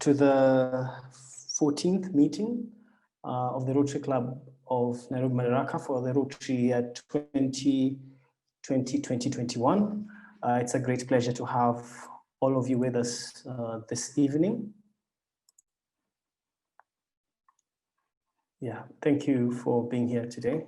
to the 14th meeting of the Rotary Club of Nairobi Madaraka for the Rotary year 2020-2021. It's a great pleasure to have all of you with us this evening. Yeah, thank you for being here today.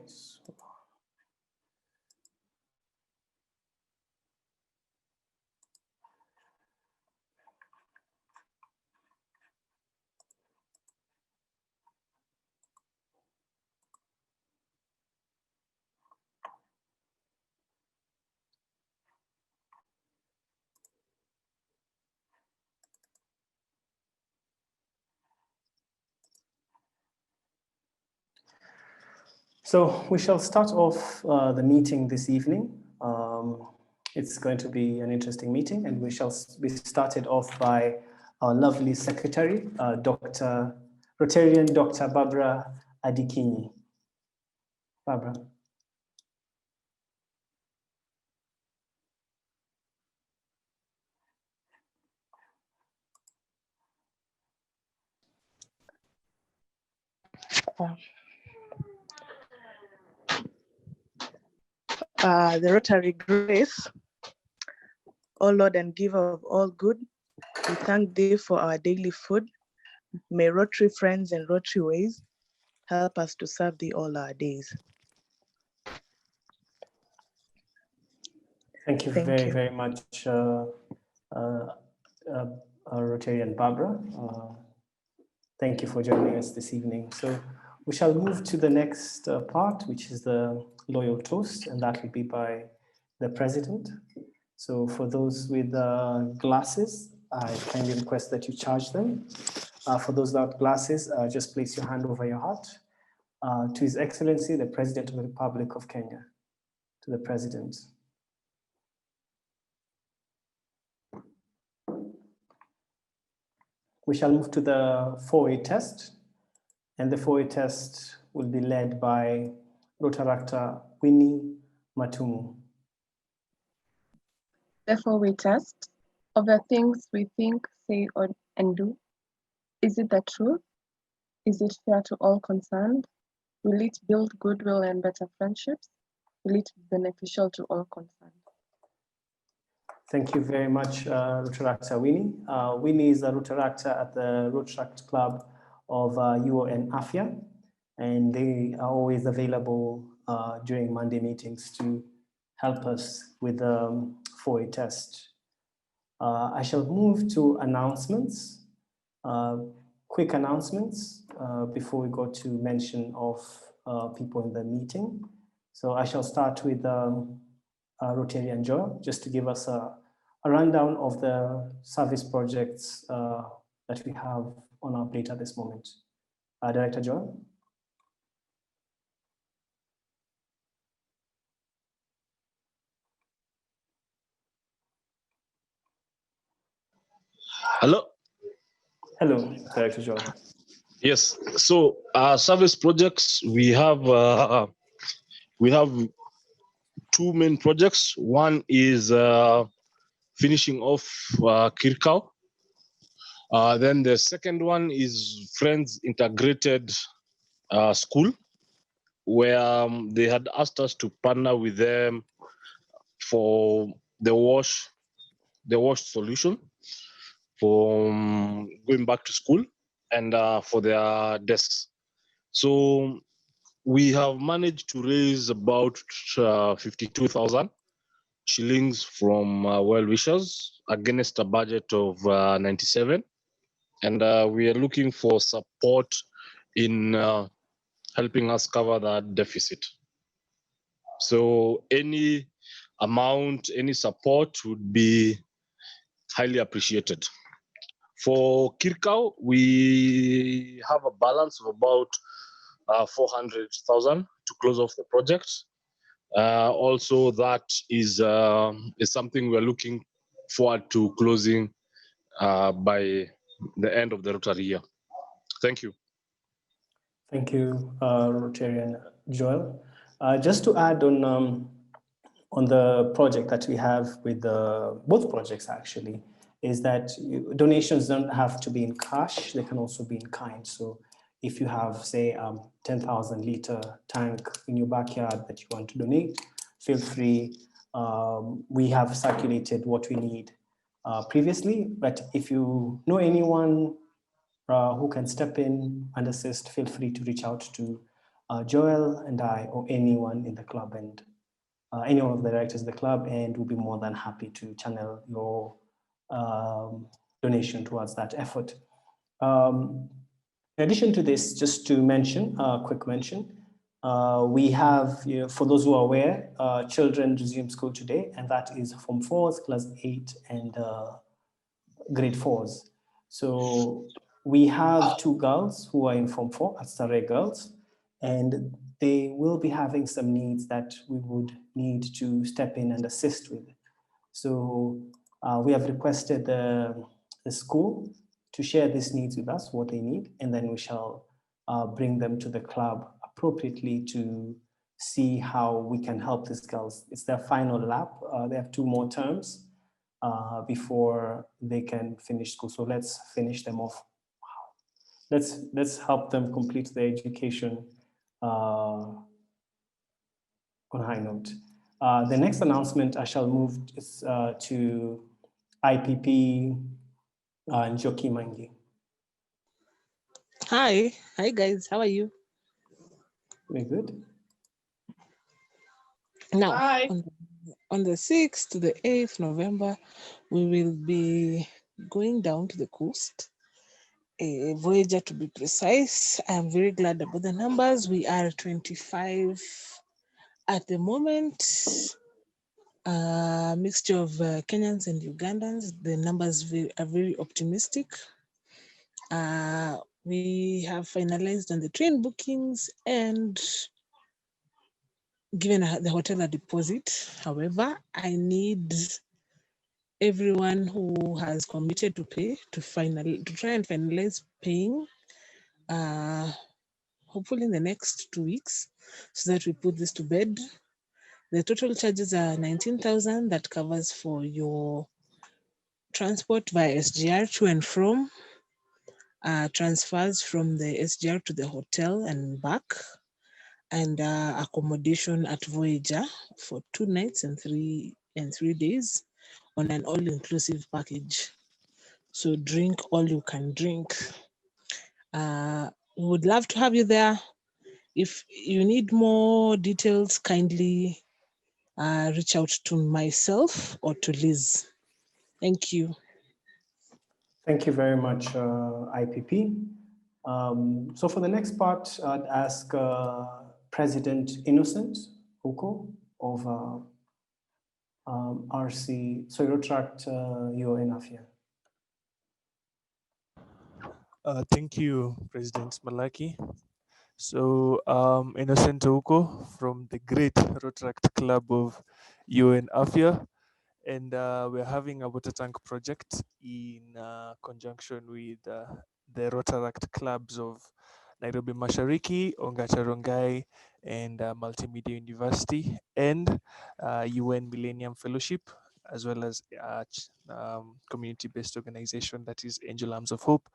So we shall start off the meeting this evening. It's going to be an interesting meeting, and we shall be started off by our lovely secretary, Rotarian Dr. Barbara Adikinyi. Barbara. The Rotary Grace, O Lord and giver of all good, we thank thee for our daily food. May Rotary friends and Rotary ways help us to serve thee all our days. Thank you very much, Rotarian Barbara. Thank you for joining us this evening. So we shall move to the next part, which is the loyal toast, and that will be by the president. So for those with glasses, I kindly request that you charge them. For those without glasses, just place your hand over your heart. To His Excellency, the President of the Republic of Kenya. To the President. We shall move to the 4A test, and the 4A test will be led by Rotaractor Winnie Matumu. Therefore, we test of the things we think, say, and do. Is it the truth? Is it fair to all concerned? Will it build goodwill and better friendships? Will it be beneficial to all concerned? Thank you very much, Rotaractor Winnie. Winnie is a Rotaractor at the Rotaract Club of UON Afya, and they are always available during Monday meetings to help us with the 4A test. I shall move to announcements, quick announcements before we go to mention of people in the meeting. So I shall start with Rotarian Joel, just to give us a rundown of the service projects that we have on our plate at this moment. Director Joel. Hello. Hello, Director Joel. Yes. So service projects, we have two main projects. One is finishing off Kirkau. Then the second one is Friends Integrated School, where they had asked us to partner with them for the wash solution for going back to school and for their desks. So we have managed to raise about 52,000 shillings from well-wishers against a budget of 97. And we are looking for support in helping us cover that deficit. So any amount, any support would be highly appreciated. For Kirkau, we have a balance of about 400,000 to close off the project. Also, that is something we're looking forward to closing by the end of the Rotary year. Thank you. Thank you, Rotarian Joel. Just to add on the project that we have with both projects actually, is that donations don't have to be in cash, they can also be in kind. So if you have, say, 10,000 liter tank in your backyard that you want to donate, feel free. We have circulated what we need previously, but if you know anyone who can step in and assist, feel free to reach out to Joel and I, or anyone in the club, and any of the directors of the club, and we'll be more than happy to channel your donation towards that effort. In addition to this, just to mention, quick mention, we have, for those who are aware, children resume school today, and that is Form 4s, Class 8, and Grade 4s. So we have 2 girls who are in Form 4 at Starehe Girls, and they will be having some needs that we would need to step in and assist with. So we have requested the school to share these needs with us, what they need, and then we shall bring them to the club appropriately to see how we can help these girls. It's their final lap. They have 2 more terms before they can finish school. So let's finish them off. Wow. Let's help them complete their education on a high note. The next announcement I shall move to IPP Njoki Mangi. Hi guys, how are you? Very good. Now, Hi. on the 6th to the 8th November, we will be going down to the coast, Voyager to be precise. I am very glad about the numbers. We are 25 at the moment, a mixture of Kenyans and Ugandans. The numbers are very optimistic. We have finalized on the train bookings and given the hotel a deposit. However, I need everyone who has committed to pay to try and finalize paying, hopefully in the next 2 weeks, so that we put this to bed. The total charges are 19,000. That covers for your transport via SGR to and from, transfers from the SGR to the hotel and back, and accommodation at Voyager for 2 nights and 3 days on an all-inclusive package. So drink all you can drink. We would love to have you there. If you need more details, kindly reach out to myself or to Liz. Thank you. Thank you very much, IPP. So for the next part, I'd ask President Innocent Uko of Rotaract UN Afya. Thank you, President Malaki. So Innocent Uko from the great Rotaract Club of UN Afya, and we're having a water tank project in conjunction with the Rotaract clubs of Nairobi Mashariki, Ongata Rongai, and Multimedia University, and UN Millennium Fellowship, as well as community-based organization that is Angel Arms of Hope.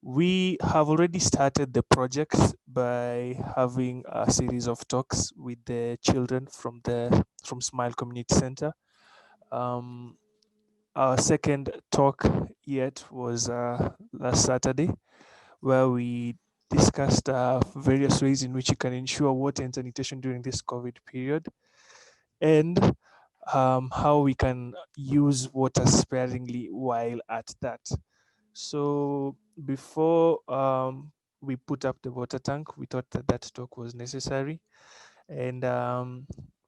We have already started the project by having a series of talks with the children from Smile Community Center. Our second talk yet was last Saturday, where we discussed various ways in which you can ensure water and sanitation during this COVID period, and how we can use water sparingly while at that. So before we put up the water tank, we thought that talk was necessary, and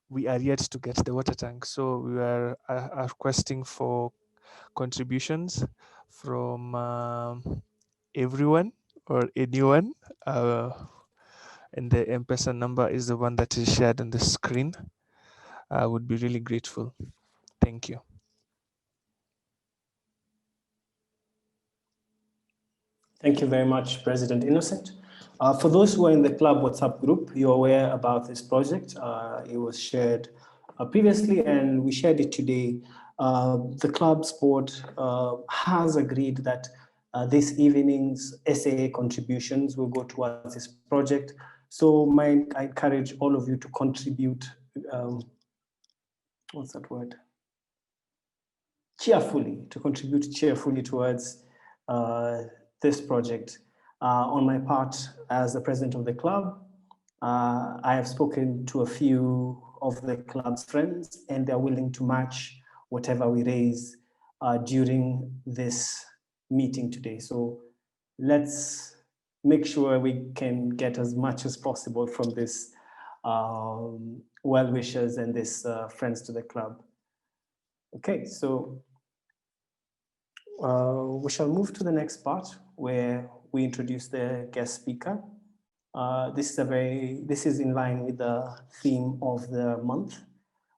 we are yet to get the water tank. So we are requesting for contributions from everyone or anyone, and the M-Pesa number is the one that is shared on the screen. I would be really grateful. Thank you. Thank you very much, President Innocent. For those who are in the club WhatsApp group, you're aware about this project. It was shared previously, and we shared it today. the club's board has agreed that this evening's SAA contributions will go towards this project. So I encourage all of you to contribute, what's that word? Cheerfully, to contribute cheerfully towards this project. On my part, as the president of the club, I have spoken to a few of the club's friends, and they're willing to match whatever we raise during this meeting today. So let's make sure we can get as much as possible from this well-wishers and this friends to the club. Okay, so we shall move to the next part where we introduce the guest speaker. This is in line with the theme of the month,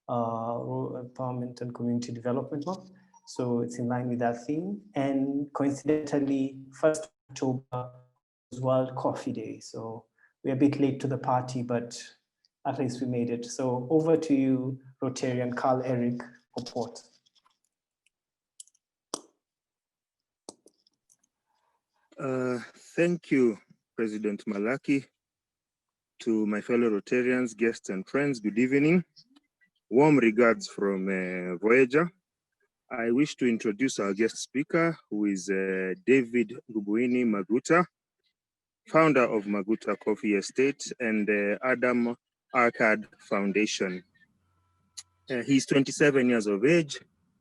Rural Empowerment and Community Development Month. So it's in line with that theme. And coincidentally, 1st October was World Coffee Day. So we're a bit late to the party, but at least we made it. So over to you, Rotarian Carl Eric Poport. Thank you, President Malaki. To my fellow Rotarians, guests and friends, good evening. Warm regards from Voyager. I wish to introduce our guest speaker, who is David Ngubuini Maguta, founder of Maguta Coffee Estate and Adam Arcad Foundation. He's 27 years of age,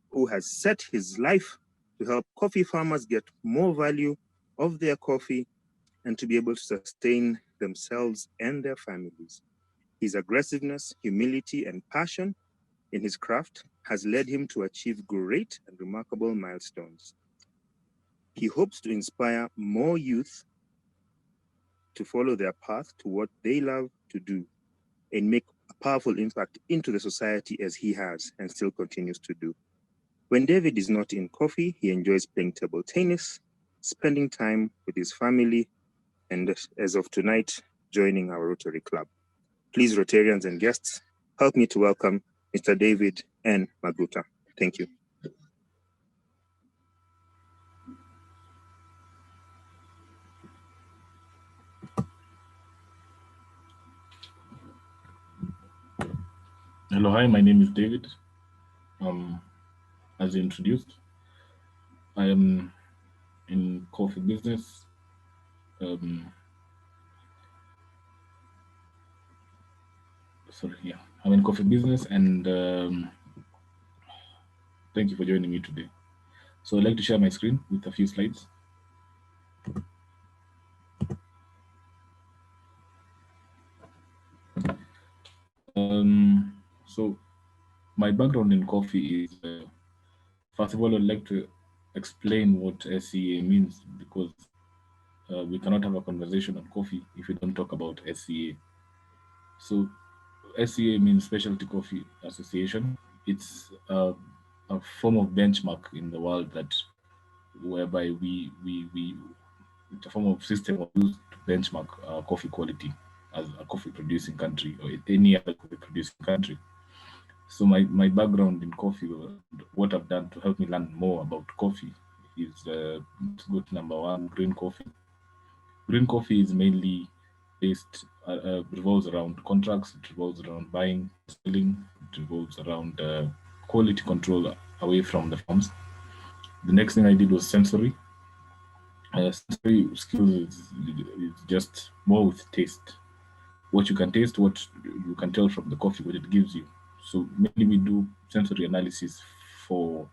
who has set his life to help coffee farmers get more value of their coffee and to be able to sustain themselves and their families. His aggressiveness, humility, and passion in his craft has led him to achieve great and remarkable milestones. He hopes to inspire more youth to follow their path to what they love to do and make a powerful impact into the society as he has and still continues to do. When David is not in coffee, he enjoys playing table tennis, spending time with his family, and as of tonight, joining our Rotary Club. Please, Rotarians and guests, help me to welcome Mr. David N. Maguta. Thank you. Hello, hi, my name is David. As introduced, I am in coffee business. I'm in coffee business, and thank you for joining me today. So I'd like to share my screen with a few slides. So my background in coffee is, first of all, I'd like to explain what SCA means, because we cannot have a conversation on coffee if we don't talk about SCA. So SCA means Specialty Coffee Association. It's a form of benchmark in the world whereby it's a form of system used to benchmark coffee quality as a coffee producing country or any other coffee producing country. So my background in coffee, what I've done to help me learn more about coffee is to go to number one, green coffee. Green coffee is mainly based, revolves around contracts, it revolves around buying, selling, it revolves around quality control away from the farms. The next thing I did was sensory. Sensory skills is just more with taste. What you can taste, what you can tell from the coffee, what it gives you. So mainly we do sensory analysis for,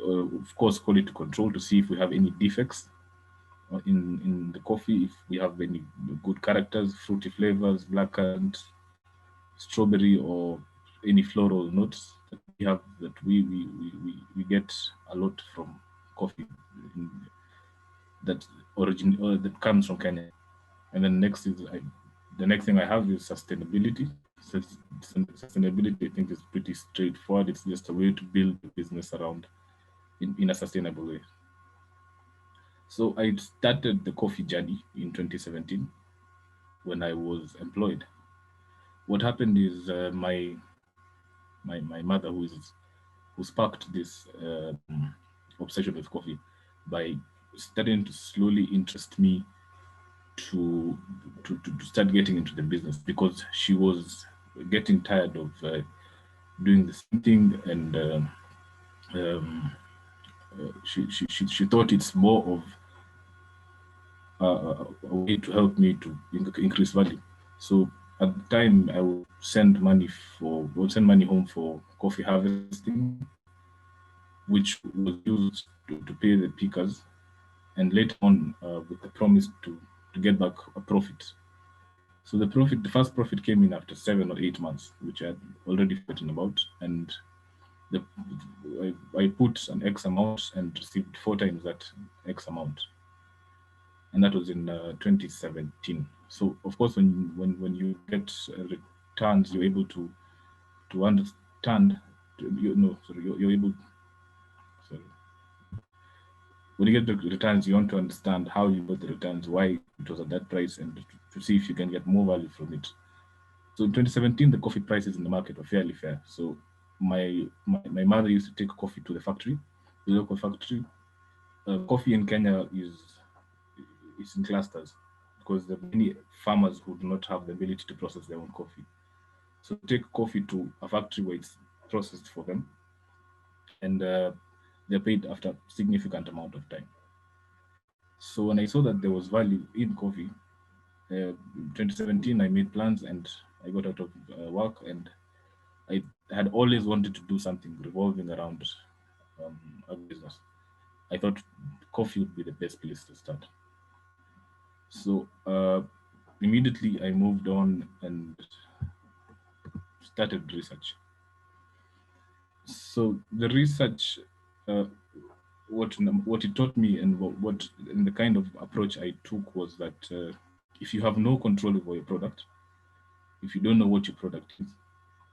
of course, quality control to see if we have any defects in the coffee, if we have any good characters, fruity flavors, blackcurrant, strawberry, or any floral notes that we have, that we get a lot from coffee that comes from Kenya. And then next is the next thing I have is sustainability. Sustainability, I think, is pretty straightforward. It's just a way to build a business around in a sustainable way. So I started the coffee journey in 2017 when I was employed. What happened is my mother, who who sparked this obsession with coffee by starting to slowly interest me to start getting into the business, because she was getting tired of doing the same thing, and she thought it's more of a way to help me to increase value. So at the time, I would send money home for coffee harvesting, which was used to pay the pickers, and later on with the promise to get back a profit. So the first profit came in after 7 or 8 months, which I had already forgotten about, and I put an X amount and received 4 times that X amount, and that was in 2017. So of course, when you get returns, you're able to understand. You're able. Sorry. When you get the returns, you want to understand how you got the returns, why it was at that price, and to see if you can get more value from it. So in 2017, the coffee prices in the market were fairly fair. So my mother used to take coffee to the factory, the local factory. Coffee in Kenya is in clusters, because there are many farmers who do not have the ability to process their own coffee. So take coffee to a factory where it's processed for them, and they're paid after a significant amount of time. So when I saw that there was value in coffee, 2017, I made plans and I got out of work, and I had always wanted to do something revolving around a business. I thought coffee would be the best place to start. So immediately I moved on and started research. So the research, what it taught me, and and the kind of approach I took was that if you have no control over your product, if you don't know what your product is,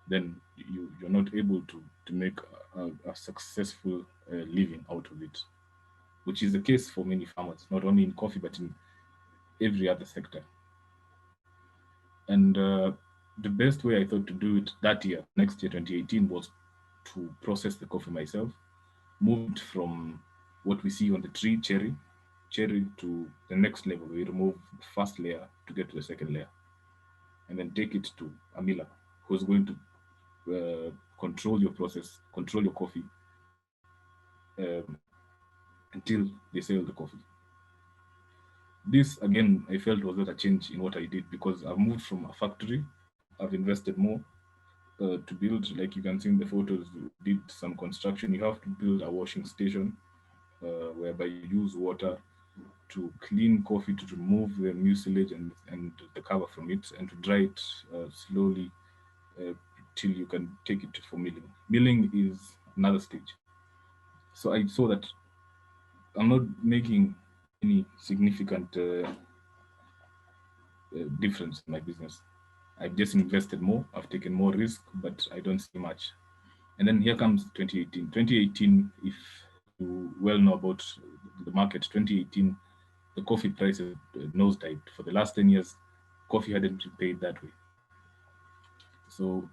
then you're not able to make a successful living out of it, which is the case for many farmers, not only in coffee, but in every other sector. And the best way I thought to do it that year, next year, 2018, was to process the coffee myself, move it from what we see on the tree, cherry, to the next level. We remove the first layer to get to the second layer, and then take it to a miller who's going to control your process, control your coffee until they sell the coffee. This, again, I felt was not a change in what I did, because I've moved from a factory, I've invested more to build, like you can see in the photos, did some construction. You have to build a washing station whereby you use water to clean coffee, to remove the mucilage and the cover from it, and to dry it slowly till you can take it for milling. Milling is another stage. So I saw that I'm not making any significant difference in my business. I've just invested more, I've taken more risk, but I don't see much. And then here comes 2018. 2018, if you well know about the market, 2018, the coffee prices nosedived. For the last 10 years, coffee hadn't been paid that way. So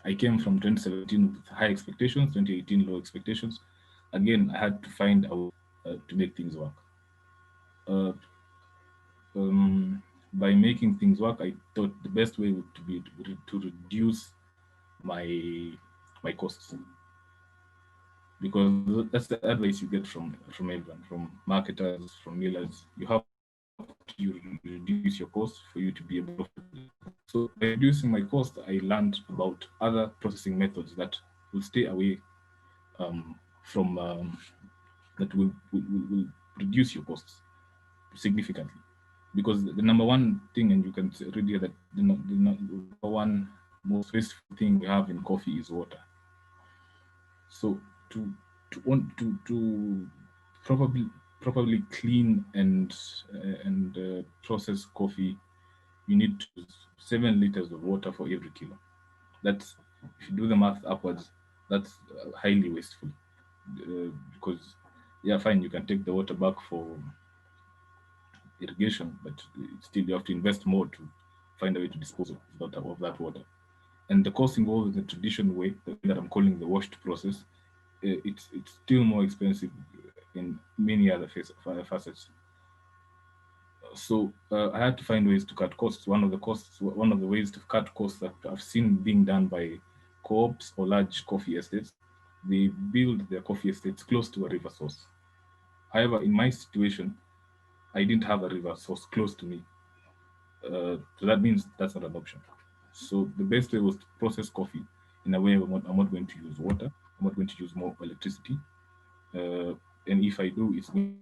I came from 2017 with high expectations, 2018 low expectations. Again, I had to find a way to make things work. By making things work, I thought the best way would be to reduce my costs, because that's the advice you get from everyone, from marketers, from millers. You have to reduce your costs for you to be able to. So by reducing my cost, I learned about other processing methods that will stay away from that will reduce your costs significantly. Because the number one thing, and you can read here that the number one most wasteful thing we have in coffee is water. So to properly clean and process coffee, you need 7 liters of water for every kilo. That's, if you do the math upwards, that's highly wasteful. Because yeah, fine, you can take the water back for irrigation, but still you have to invest more to find a way to dispose of that water. And the cost involved in the traditional way that I'm calling the washed process, it's still more expensive in many other facets. So I had to find ways to cut costs. One of the ways to cut costs that I've seen being done by co-ops or large coffee estates, they build their coffee estates close to a river source. However, in my situation, I didn't have a river source close to me. So that means that's not an option. So the best way was to process coffee in a way I'm not going to use water, I'm not going to use more electricity. And if I do, it's going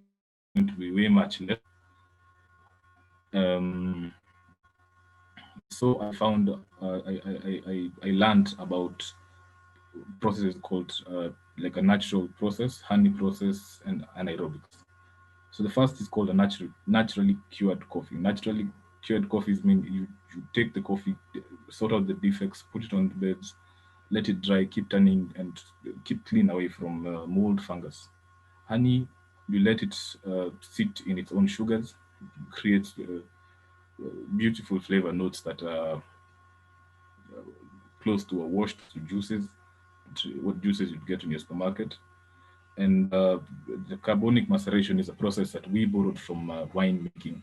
to be way much less. So I found, I learned about processes called like a natural process, honey process, and anaerobics. So the first is called a naturally cured coffee. Naturally cured coffees mean you take the coffee, sort out the defects, put it on the beds, let it dry, keep turning, and keep clean away from mold, fungus. Honey, you let it sit in its own sugars, creates beautiful flavor notes that are close to a washed juices, what juices you'd get in your supermarket. And the carbonic maceration is a process that we borrowed from wine making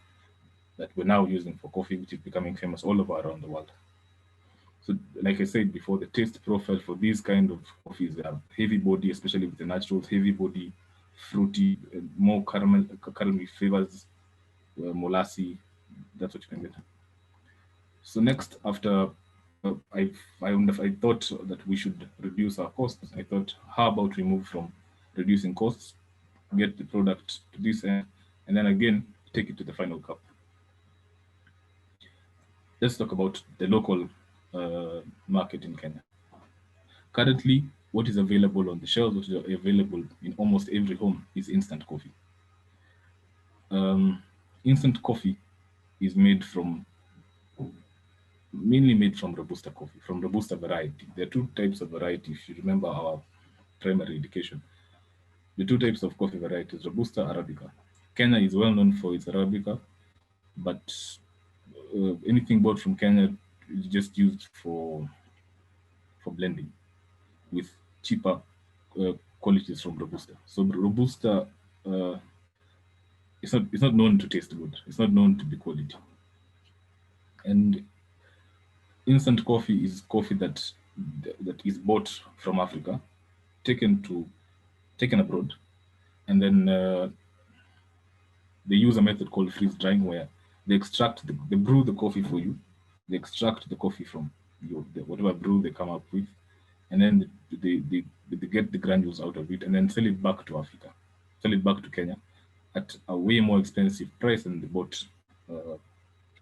that we're now using for coffee, which is becoming famous all over around the world. So like I said before, the taste profile for these kind of coffees are heavy body, especially with the naturals, heavy body, fruity, more caramel flavors, molassy, that's what you can get. So next, after I thought that we should reduce our costs, I thought, how about we move from reducing costs, get the product to this end, and then again, take it to the final cup. Let's talk about the local market in Kenya. Currently, what is available on the shelves, what is available in almost every home is instant coffee. Instant coffee is mainly made from Robusta coffee, from Robusta variety. There are two types of variety, if you remember our primary education. The two types of coffee varieties, Robusta, Arabica. Kenya is well known for its Arabica, but anything bought from Kenya is just used for blending with cheaper qualities from Robusta. So Robusta, it's not known to taste good. It's not known to be quality. And instant coffee is coffee that is bought from Africa, taken abroad, and then they use a method called freeze drying, where they brew the coffee for you, they extract the coffee from whatever brew they come up with, and then they get the granules out of it, and then sell it back to Africa, sell it back to Kenya at a way more expensive price than they bought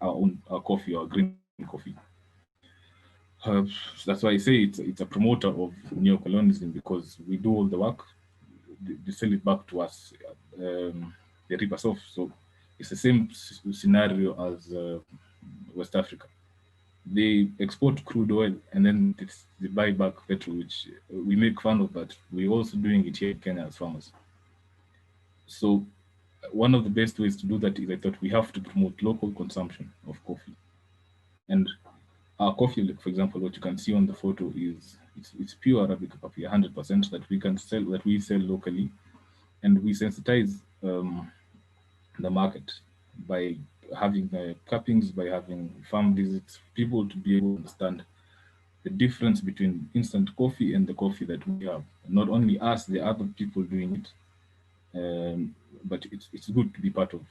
our coffee, our green coffee. That's why I say it's a promoter of neocolonialism, because we do all the work, they sell it back to us. They rip us off. So it's the same scenario as West Africa. They export crude oil and then they buy back petrol, which we make fun of, but we're also doing it here in Kenya as farmers. So one of the best ways to do that is, I thought, we have to promote local consumption of coffee. And our coffee, like, for example, what you can see on the photo is it's pure Arabica coffee, 100% that we sell locally, and we sensitize the market by having cuppings, by having farm visits, people to be able to understand the difference between instant coffee and the coffee that we have. Not only us, the other people doing it, but it's good to be part of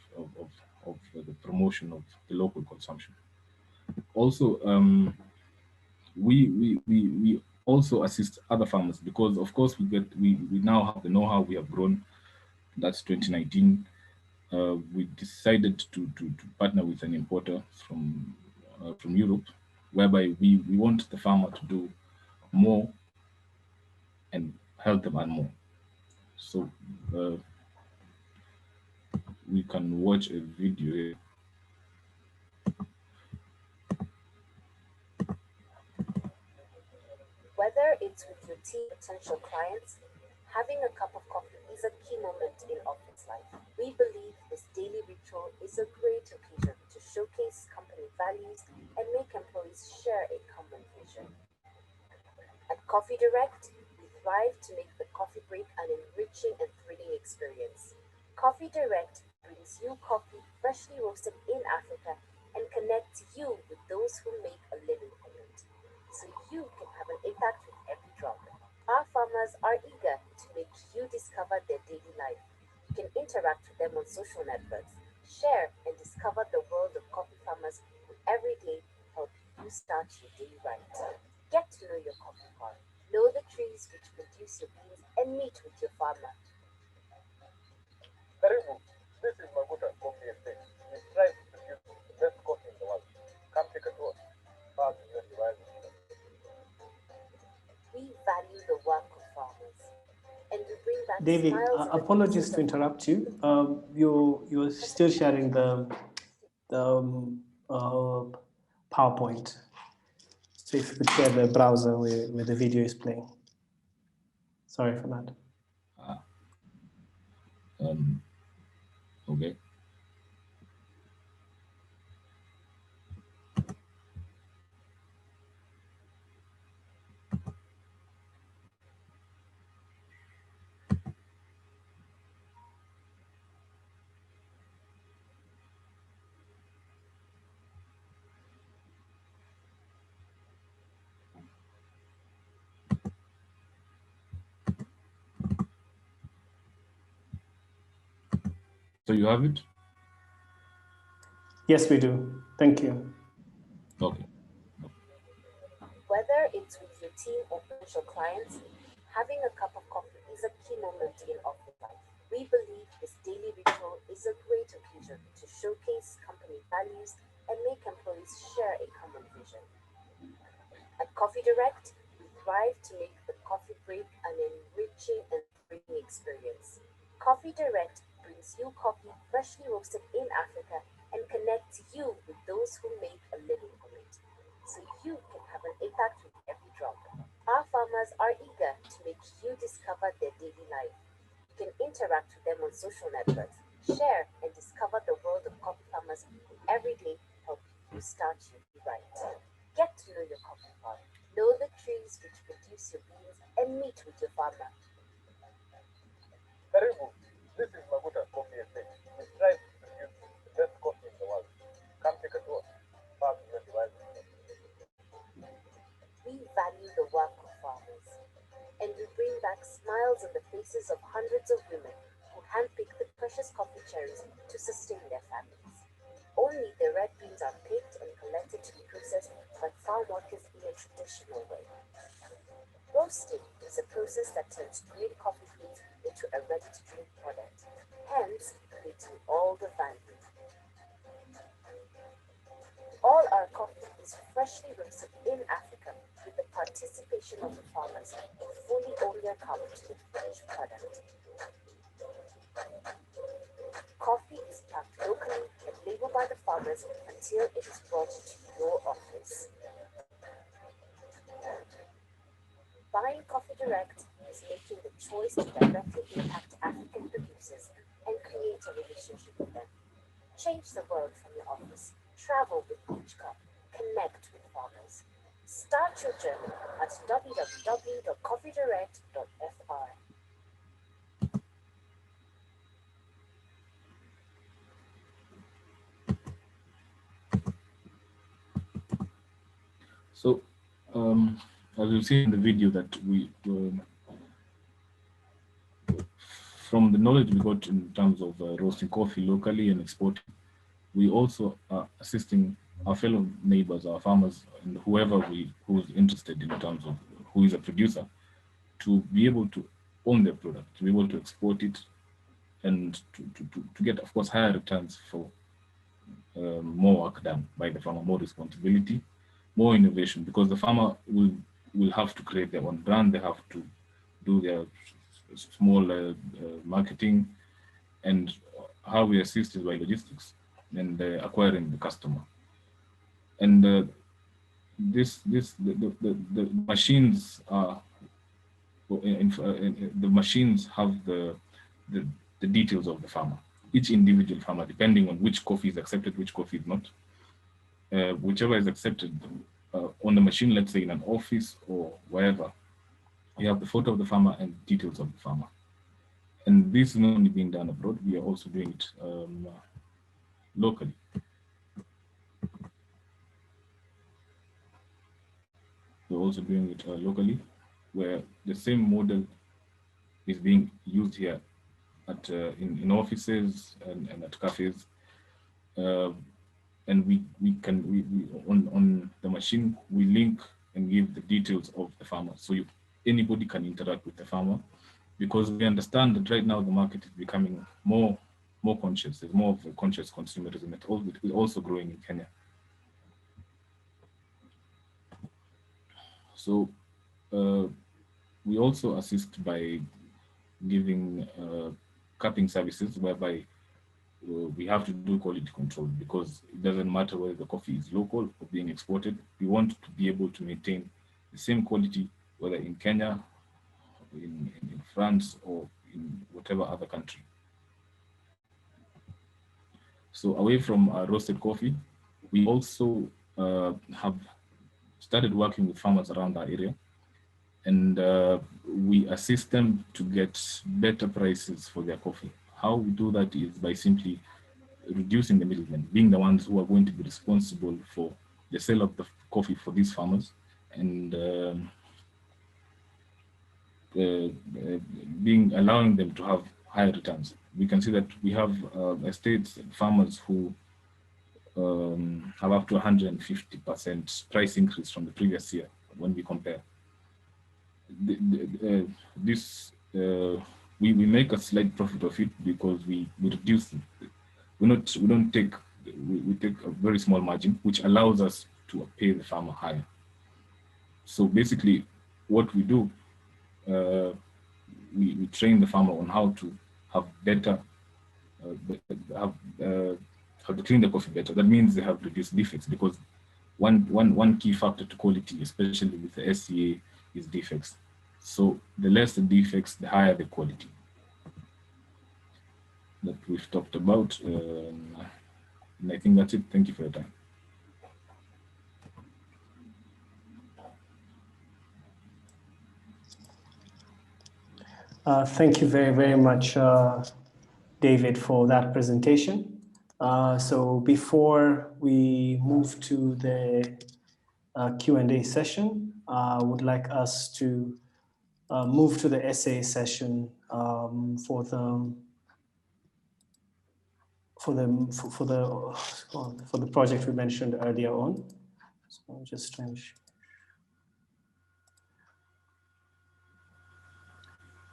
the promotion of the local consumption. Also, we also assist other farmers, because of course we now have the know-how, we have grown. That's 2019. We decided to partner with an importer from Europe, whereby we want the farmer to do more and help them earn more. So we can watch a video here. Whether it's with your team, potential clients, having a cup of coffee is a key moment in office life. We believe this daily ritual is a great occasion to showcase company values and make employees share a common vision. At Coffee Direct, we thrive to make the coffee break an enriching and thrilling experience. Coffee Direct brings you coffee freshly roasted in Africa and connects you with those who make a living from it, so you can have an impact with every drop. Our farmers are eager to make you discover their daily life. You can interact with them on social networks, share and discover the world of coffee farmers who every day help you start your day right. Get to know your coffee farm, know the trees which produce your beans, and meet with your farmer. Karibu, this is Maguta Coffee Estate. We strive to produce the best coffee in the world. Come take a tour. Farm is your device. We value the work of farmers, and we bring back David, smiles on the apologies faces to of interrupt you. You're still sharing the PowerPoint. So if you could share the browser where the video is playing. Sorry for that. Okay. So you have it? Yes, we do. Thank you. Okay. Whether it's with your team or potential clients, having a cup of coffee is a key moment in office life. We believe this daily ritual is a great occasion to showcase company values and make employees share a common vision. At Coffee Direct, we thrive to make the coffee break an enriching and thrilling experience. Coffee Direct brings you coffee freshly roasted in Africa and connects you with those who make a living from it, so you can have an impact with every drop. Our farmers are eager to make you discover their daily life. You can interact with them on social networks, share and discover the world of coffee farmers who every day help you start your day right. Get to know your coffee farm, know the trees which produce your beans, and meet with your farmer. Karibu, this is Maguta Coffee Estate. We strive to produce the best coffee in the world. Come take a tour. Farm is your device. We value the work of farmers, and we bring back smiles on the faces of hundreds of women who handpick the precious coffee cherries to sustain their families. Only the red beans are picked and collected to be processed by farm workers in a traditional way. Roasting is a process that turns green coffee beans into a ready-to-drink product, hence creating all the value. All our coffee is freshly roasted in Africa with the participation of the farmers who fully own their carbon to the finished product. Coffee is packed locally and labeled by the farmers until it is brought to your office. Buying Coffee Direct is making the choice to directly impact African producers and create a relationship with them. Change the world from your office. Travel with Beach Cup. Connect with farmers. Start your journey at www.coffeedirect.fr. So, as you've seen in the video that we, from the knowledge we got in terms of roasting coffee locally and exporting, we also are assisting our fellow neighbors, our farmers, and whoever who's interested in terms of who is a producer, to be able to own their product, to be able to export it, and to get, of course, higher returns for more work done by the farmer, more responsibility, more innovation, because the farmer will have to create their own brand, they have to do their small marketing, and how we assist is by logistics and acquiring the customer. And the machines are, the machines have the details of the farmer, each individual farmer, depending on which coffee is accepted, which coffee is not. Whichever is accepted on the machine, let's say in an office or wherever, You have the photo of the farmer and details of the farmer. And this is not only being done abroad, we are also doing it locally. We're also doing it locally, where the same model is being used here at in offices and at cafes. And we on the machine, we link and give the details of the farmer. So anybody can interact with the farmer, because we understand that right now the market is becoming more conscious. There's more of a conscious consumerism. It's also growing in Kenya. So we also assist by giving capping services, whereby we have to do quality control, because it doesn't matter whether the coffee is local or being exported. We want to be able to maintain the same quality, whether in Kenya, in France, or in whatever other country. So away from roasted coffee, we also have started working with farmers around our area, and we assist them to get better prices for their coffee. How we do that is by simply reducing the middlemen, being the ones who are going to be responsible for the sale of the coffee for these farmers, and allowing them to have higher returns. We can see that we have estates and farmers who have up to 150% price increase from the previous year when we compare. We make a slight profit of it because we reduce it. We take a very small margin, which allows us to pay the farmer higher. So basically, what we do, we train the farmer on how to have better, how to clean the coffee better. That means they have reduced defects, because one key factor to quality, especially with the SCA, is defects. So the less the defects, the higher the quality that we've talked about. And I think that's it. Thank you for your time. Thank you very, very much, David, for that presentation. So before we move to the Q&A session, I would like us to move to the essay session for the project we mentioned earlier on. So I'm just trying to.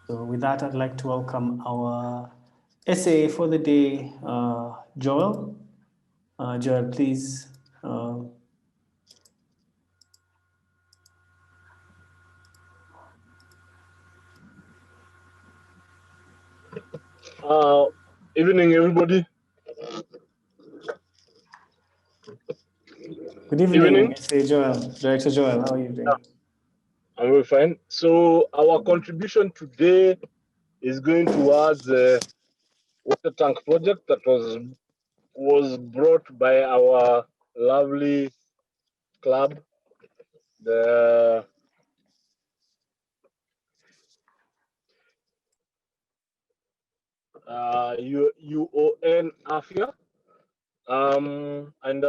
So with that, I'd like to welcome our essay for the day, Joel. Joel, please. Evening, everybody. Good evening, Joel. Director Joel, how are you doing? I'm very fine. So our contribution today is going towards the water tank project that was brought by our lovely club, the UON AFIA, and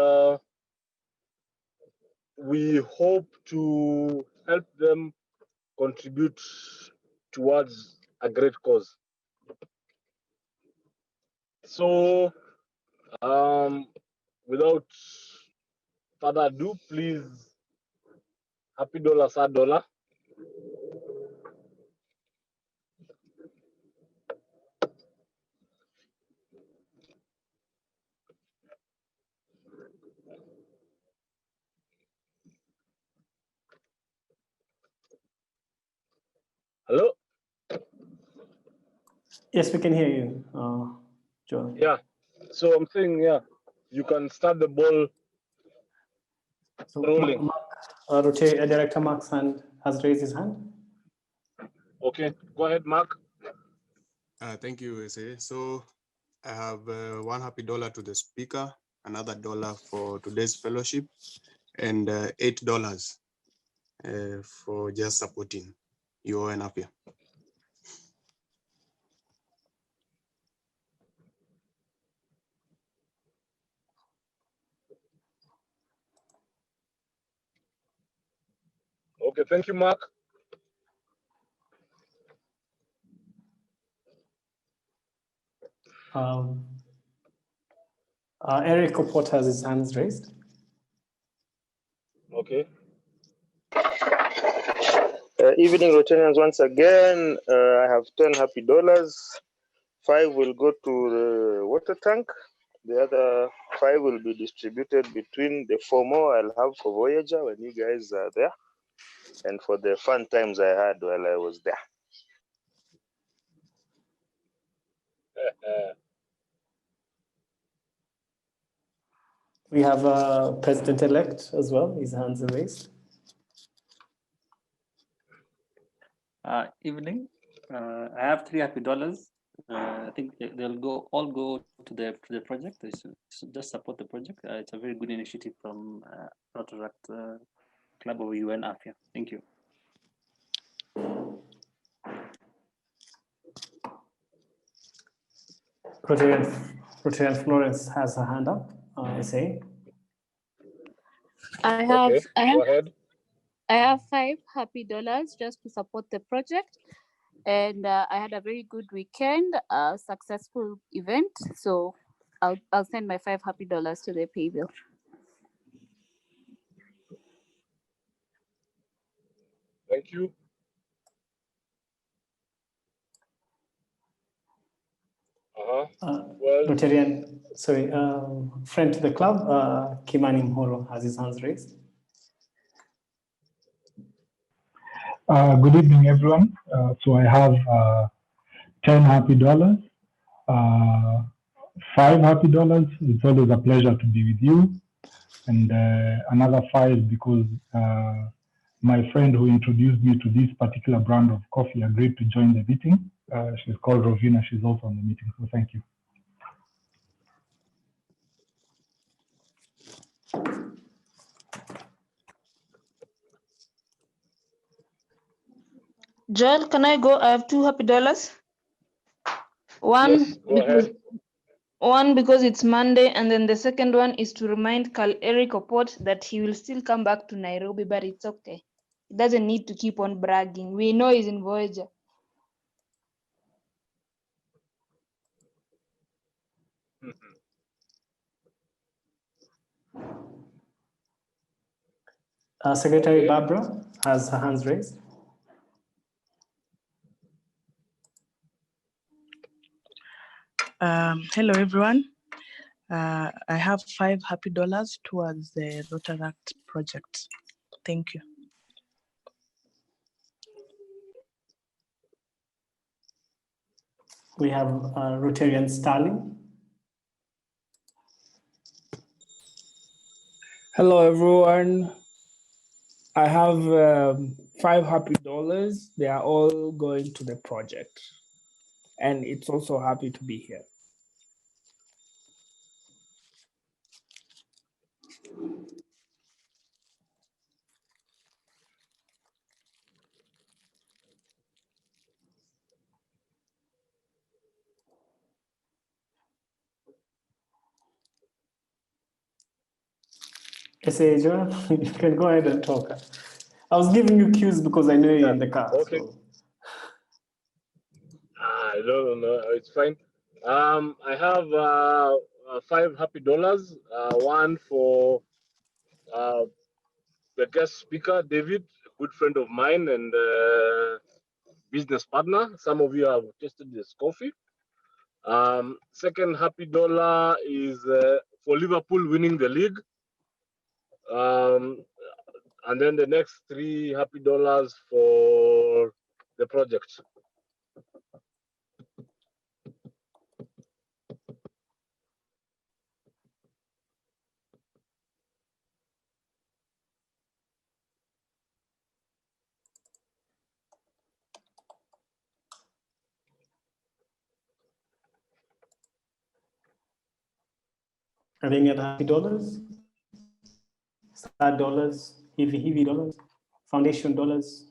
we hope to help them contribute towards a great cause. So, without further ado, please, happy dollar, sad dollar. Hello? Yes, we can hear you, Joel. Yeah, so I'm saying, yeah, you can start the ball rolling. Director Mark's hand has raised his hand. Okay, go ahead, Mark. Thank you, SA. So I have one happy dollar to the speaker, another dollar for today's fellowship, and $8 for just supporting. UON Apia. Okay, thank you, Mark. Eric Opot has his hands raised. Okay. Evening, Rotarians. Once again, I have 10 happy dollars. 5 will go to the water tank. The other 5 will be distributed between the 4 more I'll have for Voyager when you guys are there, and for the fun times I had while I was there. We have President-elect as well. His hands are raised. Evening. I have 3 happy dollars. I think they'll all go to the project. They should just support the project. It's a very good initiative from Rotaract Club of UON Apia. Thank you. Rotarian Florence has her hand up. SA. I have Go ahead. I have 5 happy dollars just to support the project, and I had a very good weekend, successful event. So I'll send my 5 happy dollars to the pay bill. Thank you. Well, Rotarian, sorry, friend to the club, Kimani Mhoro has his hands raised. Good evening, everyone. So I have 10 happy dollars, 5 happy dollars. It's always a pleasure to be with you. And another 5 because my friend who introduced me to this particular brand of coffee agreed to join the meeting. She's called Rovina. She's also on the meeting. So thank you. Joel, can I go? I have 2 happy dollars. Yes, go ahead. One because it's Monday, and then the second one is to remind Carl Eric Opot that he will still come back to Nairobi, but it's okay. He doesn't need to keep on bragging. We know he's in Voyager. Secretary Barbara has her hands raised. Hello, everyone. I have 5 happy dollars towards the Rotaract project. Thank you. We have Rotarian Starling. Hello, everyone. I have 5 happy dollars. They are all going to the project. And it's also happy to be here. SA Joel, you can go ahead and talk. I was giving you cues because I know you're in the car. Okay. So. No, it's fine. I have 5 happy dollars. One for the guest speaker, David, a good friend of mine and business partner. Some of you have tasted this coffee. Second happy dollar is for Liverpool winning the league. And then the next 3 happy dollars for the project. Any other happy dollars? Star dollars, heavy dollars, foundation dollars.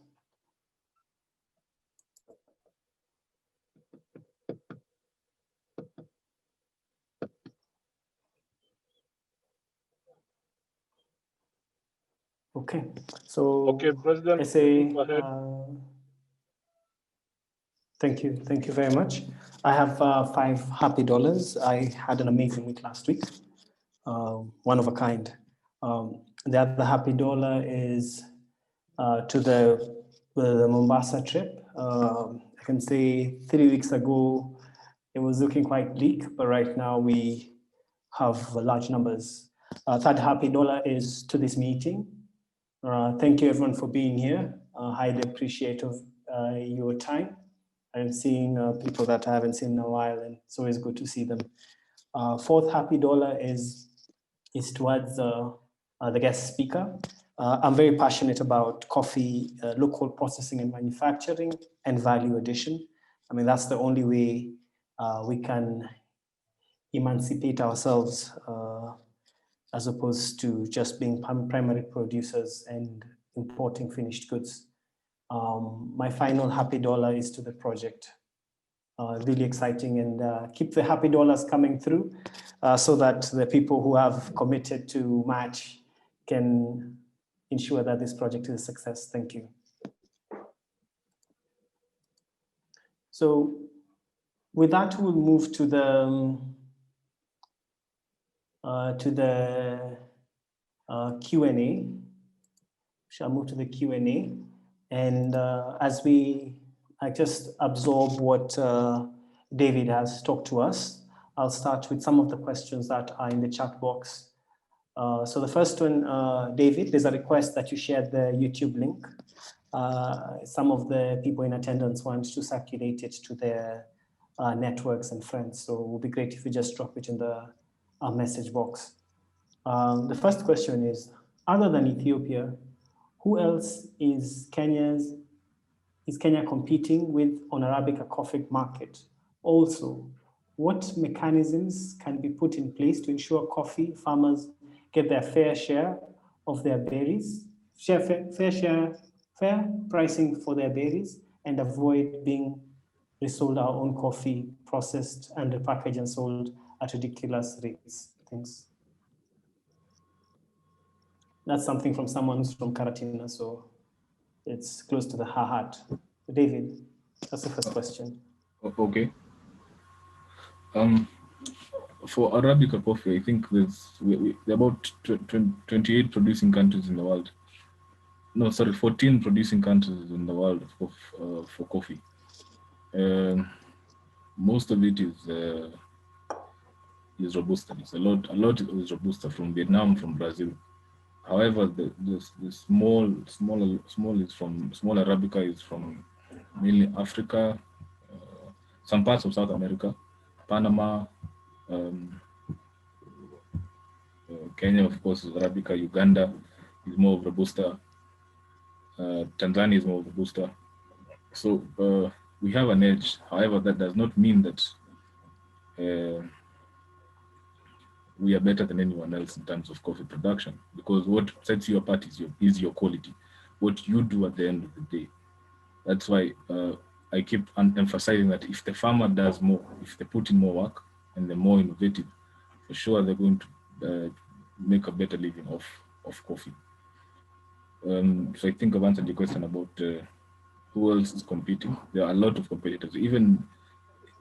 Okay, so Okay, President, SA, go ahead. thank you very much. I have $5 happy. I had an amazing week last week, one of a kind. The other happy dollar is to the Mombasa trip. I can say 3 weeks ago, it was looking quite bleak, but right now we have large numbers. Third happy dollar is to this meeting. Thank you everyone for being here. Highly appreciate of your time. I'm seeing people that I haven't seen in a while, and it's always good to see them. Fourth happy dollar is towards the guest speaker. I'm very passionate about coffee, local processing and manufacturing, and value addition. I mean, that's the only way we can emancipate ourselves as opposed to just being primary producers and importing finished goods. My final happy dollar is to the project. Really exciting, and keep the happy dollars coming through so that the people who have committed to match can ensure that this project is a success. Thank you. So with that, we'll move to the Q&A. Shall move to the Q&A. And as I just absorb what David has talked to us, I'll start with some of the questions that are in the chat box. So the first one, David, there's a request that you share the YouTube link. Some of the people in attendance want to circulate it to their networks and friends. So it would be great if you just drop it in the message box. The first question is, other than Ethiopia, who else is Kenya competing with on Arabica coffee market? Also, what mechanisms can be put in place to ensure coffee farmers get their fair share of their berries, fair pricing for their berries, and avoid being resold our own coffee, processed and repackaged and sold at ridiculous rates? Thanks. That's something from someone who's from Karatina, so it's close to the heart. David, that's the first question. Okay. For Arabica coffee, I think there are about 28 producing countries in the world. No, sorry, 14 producing countries in the world for coffee. Most of it is Robusta. It's a lot is Robusta from Vietnam, from Brazil. However, the small Arabica is from mainly Africa, some parts of South America, Panama, Kenya, of course, is Arabica. Uganda is more of Robusta. Tanzania is more of Robusta. So we have an edge. However, that does not mean that we are better than anyone else in terms of coffee production, because what sets you apart is your quality, what you do at the end of the day. That's why I keep emphasizing that if the farmer does more, if they put in more work and they're more innovative, for sure they're going to make a better living of coffee. So I think I've answered the question about who else is competing. There are a lot of competitors.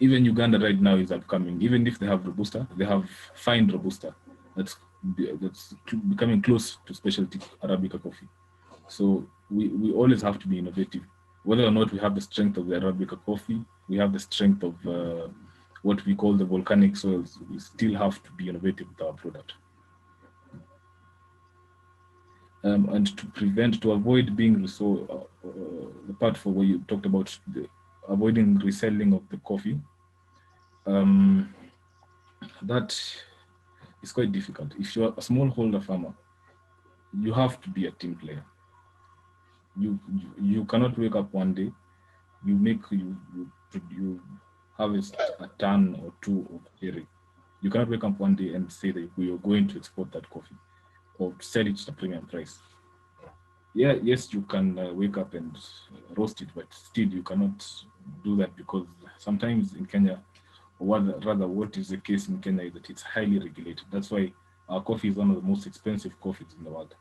Even Uganda right now is upcoming. Even if they have Robusta, they have fine Robusta. That's becoming close to specialty Arabica coffee. So we always have to be innovative. Whether or not we have the strength of the Arabica coffee, we have the strength of what we call the volcanic soils, we still have to be innovative with our product. And to avoid being resold, the part for where you talked about avoiding reselling of the coffee, that is quite difficult. If you're a smallholder farmer, you have to be a team player. You cannot wake up one day, you harvest a ton or two of dairy. You cannot wake up one day and say that we are going to export that coffee or sell it at a premium price. Yeah, yes, you can wake up and roast it, but still you cannot do that, because sometimes in Kenya, or rather what is the case in Kenya is that it's highly regulated. That's why our coffee is one of the most expensive coffees in the world.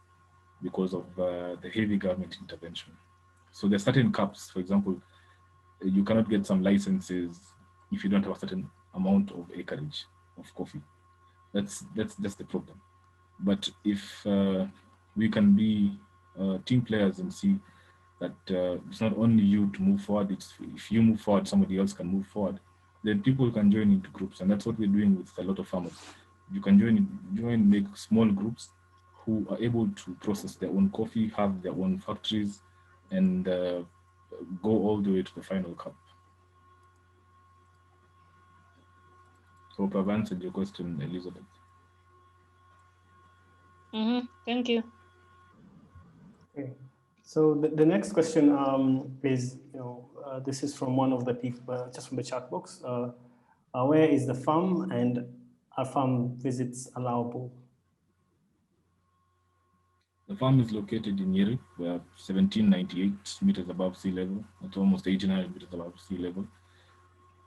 because of the heavy government intervention. So there are certain caps. For example, you cannot get some licenses if you don't have a certain amount of acreage of coffee. That's the problem. But if we can be team players and see that it's not only you to move forward, it's if you move forward, somebody else can move forward, then people can join into groups. And that's what we're doing with a lot of farmers. You can join, make small groups who are able to process their own coffee, have their own factories, and go all the way to the final cup. Hope I've answered your question, Elizabeth. Thank you. Okay. So the next question is, this is from one of the people, just from the chat box. Where is the farm, and are farm visits allowable? The farm is located in Nyeri. We are 1798 meters above sea level. It's almost 1800 meters above sea level.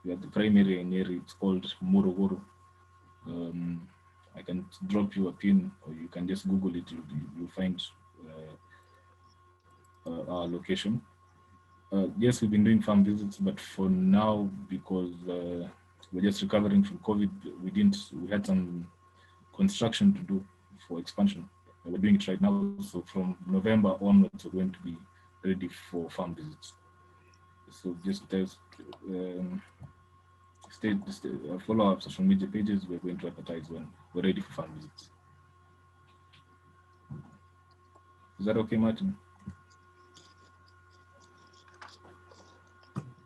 We have the primary in Nyeri. It's called Morogoro. I can drop you a pin, or you can just Google it. You'll find our location. Yes, we've been doing farm visits, but for now, because we're just recovering from COVID, we had some construction to do for expansion. We're doing it right now. So from November onwards, we're going to be ready for farm visits. So just follow our social media pages. We're going to advertise when we're ready for farm visits. Is that okay, Martin?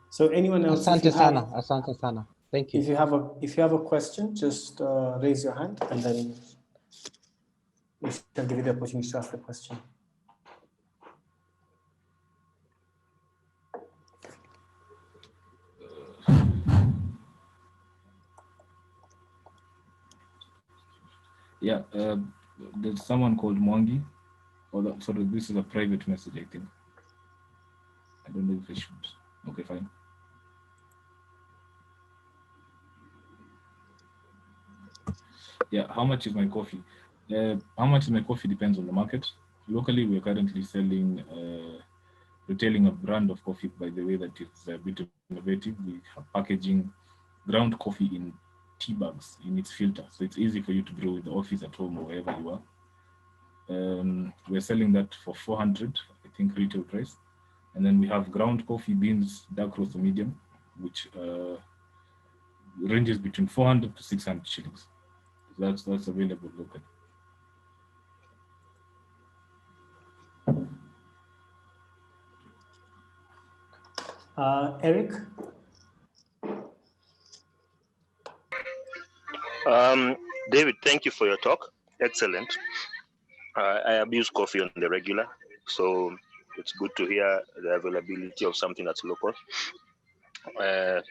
So anyone else? Asante sana, asante sana. Thank you. If you have a question, just raise your hand, and then we shall give you the opportunity to ask the question. Yeah, there's someone called Mwangi. Sorry, this is a private message, I think. I don't know if I should. Okay, fine. Yeah, how much is my coffee? How much is my coffee depends on the market. Locally, we're currently retailing a brand of coffee, by the way, that is a bit innovative. We are packaging ground coffee in tea bags in its filter. So it's easy for you to brew in the office, at home, or wherever you are. We're selling that for 400, I think, retail price. And then we have ground coffee beans, dark roast or medium, which ranges between 400 to 600 shillings. That's available locally. Eric? David, thank you for your talk. Excellent. I abuse coffee on the regular, so it's good to hear the availability of something that's local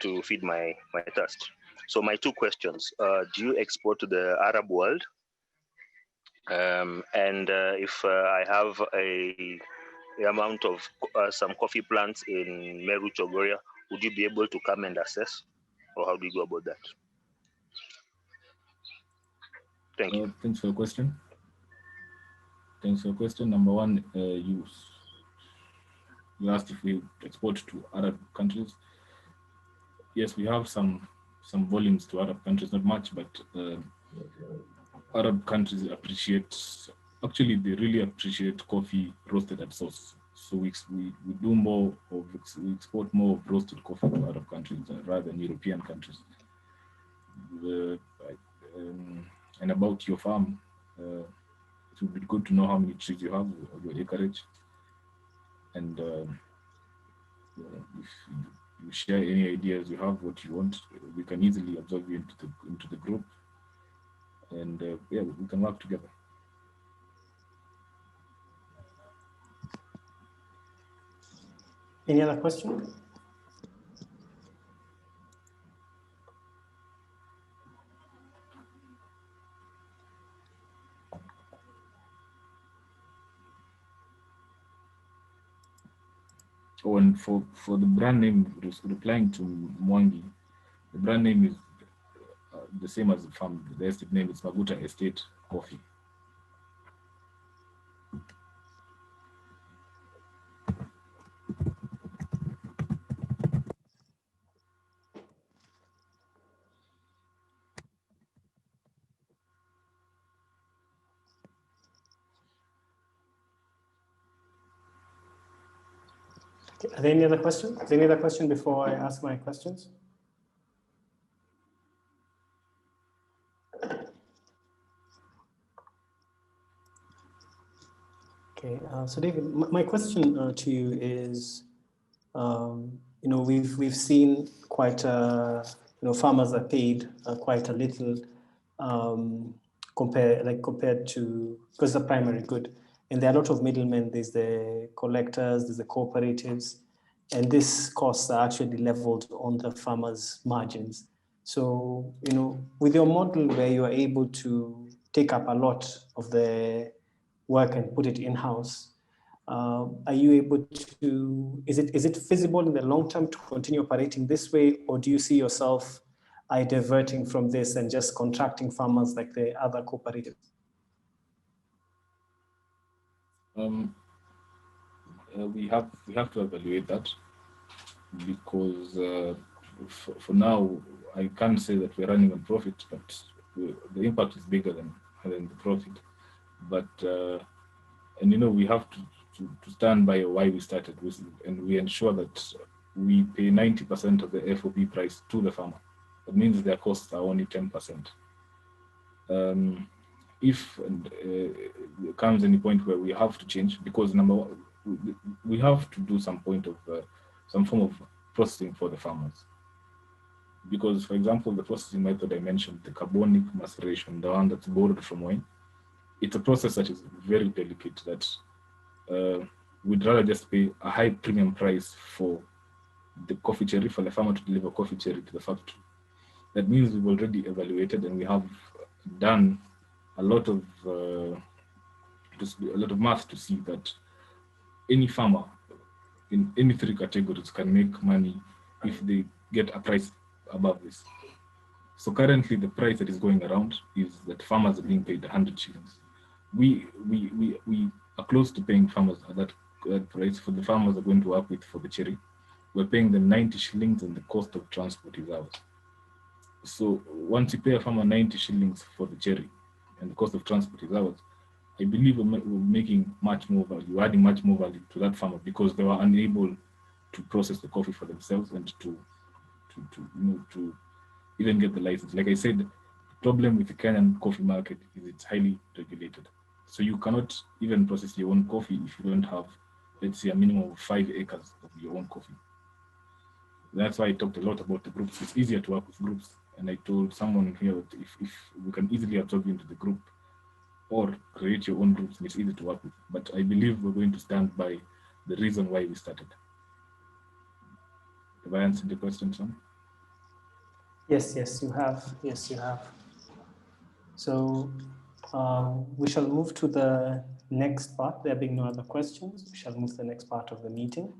to feed my thirst. So my two questions, do you export to the Arab world? And if I have a amount of some coffee plants in Meru, Chogoria, would you be able to come and assess? Or how do you go about that? Thank you. Thanks for your question. Thanks for your question. Number one, you asked if we export to Arab countries. Yes, we have some volumes to Arab countries, not much, but Arab countries they really appreciate coffee roasted at source. So we export more of roasted coffee to Arab countries rather than European countries. And about your farm, it would be good to know how many trees you have, or your acreage, and if you share any ideas you have, what you want, we can easily absorb you into the group, and yeah, we can work together. Any other question? Oh, and for the brand name, replying to Mwangi, the brand name is the same as the farm. The estate name is Maguta Estate Coffee. Are there any other questions? Is there any other question before I ask my questions? Okay, so David, my question to you is, you know, we've seen quite, you know, farmers are paid quite a little compared to, because the primary good, and there are a lot of middlemen. There's the collectors, there's the cooperatives, and these costs are actually leveled on the farmers' margins. So, you know, with your model where you are able to take up a lot of the work and put it in-house, are you able to, is it feasible in the long term to continue operating this way, or do you see yourself diverting from this and just contracting farmers like the other cooperatives? We have to evaluate that, because for now I can't say that we're running on profit, but the impact is bigger than the profit. But and you know, we have to stand by why we started with, and we ensure that we pay 90% of the FOB price to the farmer. That means their costs are only 10%. If there comes any point where we have to change, because number one, we have to do some form of processing for the farmers. Because, for example, the processing method I mentioned, the carbonic maceration, the one that's borrowed from wine, it's a process that is very delicate, that we'd rather just pay a high premium price for the coffee cherry, for the farmer to deliver coffee cherry to the factory. That means we've already evaluated and we have done a lot of math to see that any farmer in any three categories can make money if they get a price above this. So currently the price that is going around is that farmers are being paid 100 shillings. We are close to paying farmers at that price. For the farmers are going to work with for the cherry, we're paying them 90 shillings and the cost of transport is ours. So once you pay a farmer 90 shillings for the cherry and the cost of transport is ours, I believe we're making much more value, we're adding much more value to that farmer, because they were unable to process the coffee for themselves and to even get the license. Like I said, the problem with the Kenyan coffee market is it's highly regulated. So you cannot even process your own coffee if you don't have, let's say, a minimum of 5 acres of your own coffee. That's why I talked a lot about the groups. It's easier to work with groups. And I told someone here that if we can easily absorb into the group or create your own groups, it's easy to work with. But I believe we're going to stand by the reason why we started. Have I answered the question, Sam? Yes, you have. Yes, you have. So we shall move to the next part. There being no other questions, we shall move to the next part of the meeting.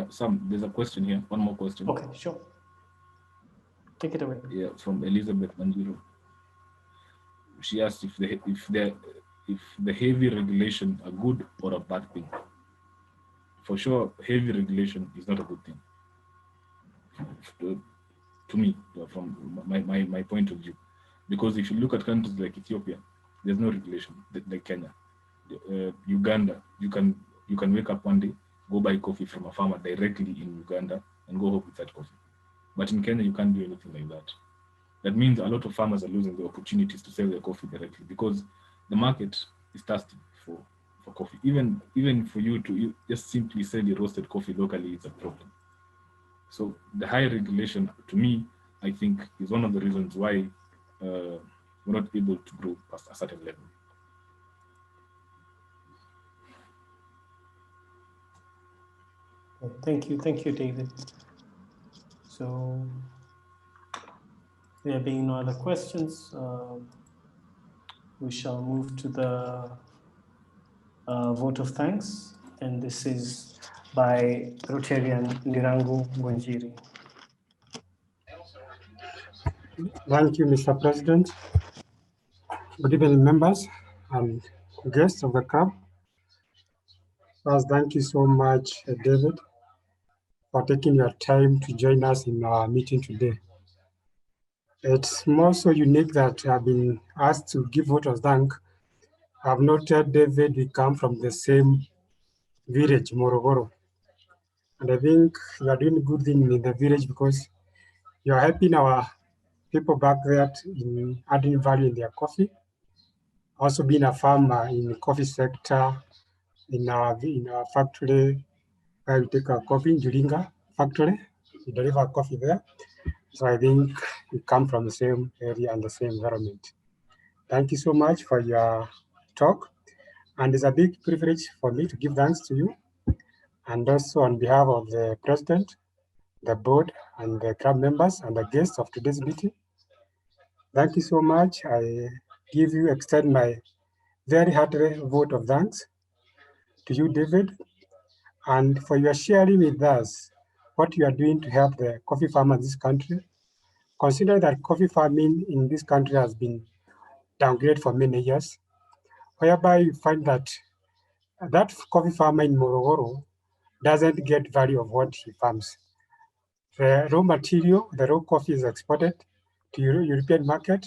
Sam, there's a question here. One more question. Okay, sure. Take it away. Yeah, from Elizabeth Mandiro. She asked if the heavy regulation a good or a bad thing. For sure, heavy regulation is not a good thing. To me, from my point of view, because if you look at countries like Ethiopia, there's no regulation. Like Kenya, Uganda, you can wake up one day, go buy coffee from a farmer directly in Uganda and go home with that coffee. But in Kenya, you can't do anything like that. That means a lot of farmers are losing the opportunities to sell their coffee directly, because the market is thirsty for coffee. Even for you to just simply sell your roasted coffee locally is a problem. So the high regulation, to me, I think is one of the reasons why we're not able to grow past a certain level. Thank you, David. So there being no other questions, we shall move to the vote of thanks, and this is by Rotarian Ndirangu Ngonjiri. Thank you, Mr. President. Good evening, members and guests of the club. First, thank you so much, David, for taking your time to join us in our meeting today. It's more so unique that I've been asked to give vote of thanks. I've noted, David, we come from the same village, Morogoro. And I think you are doing a good thing in the village because you are helping our people back there in adding value in their coffee. Also being a farmer in the coffee sector, in our factory, where we take our coffee in Juringa factory, we deliver coffee there. So I think we come from the same area and the same environment. Thank you so much for your talk. And it's a big privilege for me to give thanks to you. And also on behalf of the president, the board, and the club members and the guests of today's meeting. Thank you so much. I extend my very hearty vote of thanks to you, David, and for your sharing with us what you are doing to help the coffee farmers in this country. Consider that coffee farming in this country has been downgraded for many years, whereby you find that that coffee farmer in Morogoro doesn't get value of what he farms. The raw material, the raw coffee is exported to European market,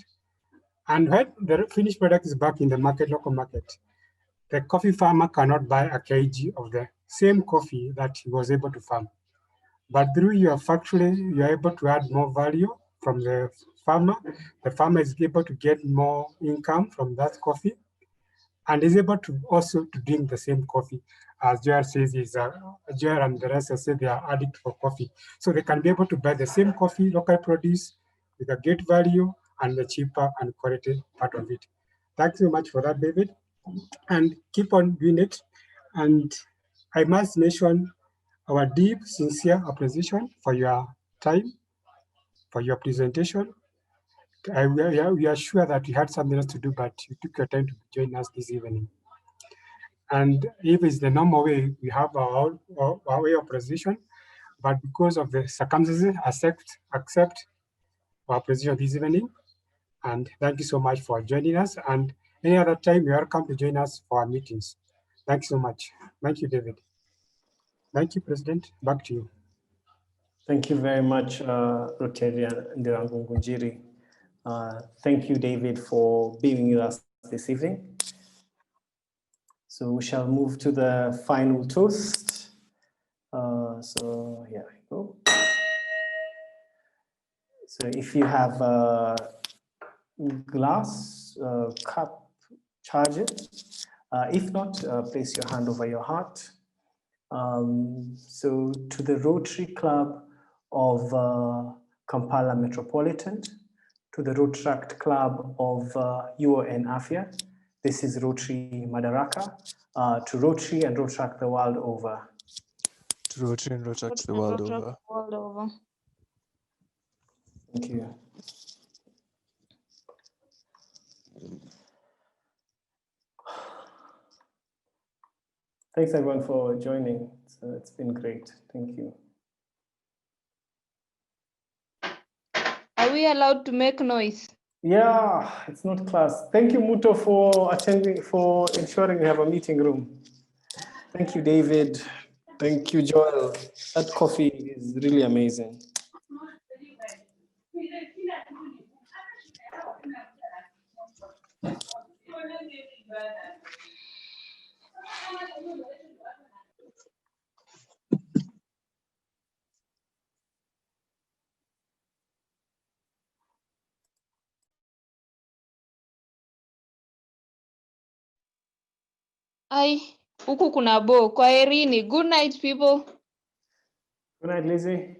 and when the finished product is back in the market, local market, the coffee farmer cannot buy a kg of the same coffee that he was able to farm. But through your factory, you're able to add more value from the farmer. The farmer is able to get more income from that coffee and is able to also to drink the same coffee. As Joel says, Joel and the rest say they are addicted for coffee. So they can be able to buy the same coffee, local produce, with a great value and the cheaper and quality part of it. Thanks so much for that, David. And keep on doing it. And I must mention our deep, sincere appreciation for your time, for your presentation. We are sure that you had something else to do, but you took your time to join us this evening. And if it's the normal way, we have our way of presentation, but because of the circumstances, accept our presentation this evening. And thank you so much for joining us. And any other time, you're welcome to join us for our meetings. Thank you so much. Thank you, David. Thank you, President. Back to you. Thank you very much, Rotarian Ndirangu Ngunjiri. Thank you, David, for being with us this evening. So we shall move to the final toast. So here we go. So if you have a glass, cup, charge it. If not, place your hand over your heart. So to the Rotary Club of Kampala Metropolitan, to the Rotaract Club of UON Afya, this is Rotary Madaraka, to Rotary and Rotaract the world over. To Rotary and Rotaract the world over. Thank you. Thanks everyone for joining. So it's been great. Thank you. Are we allowed to make noise? Yeah, it's not class. Thank you, Muto, for attending, for ensuring we have a meeting room. Thank you, David. Thank you, Joel. That coffee is really amazing. Ai, huku kuna bo. Kwaherini. Good night, people. Good night, Lizzie.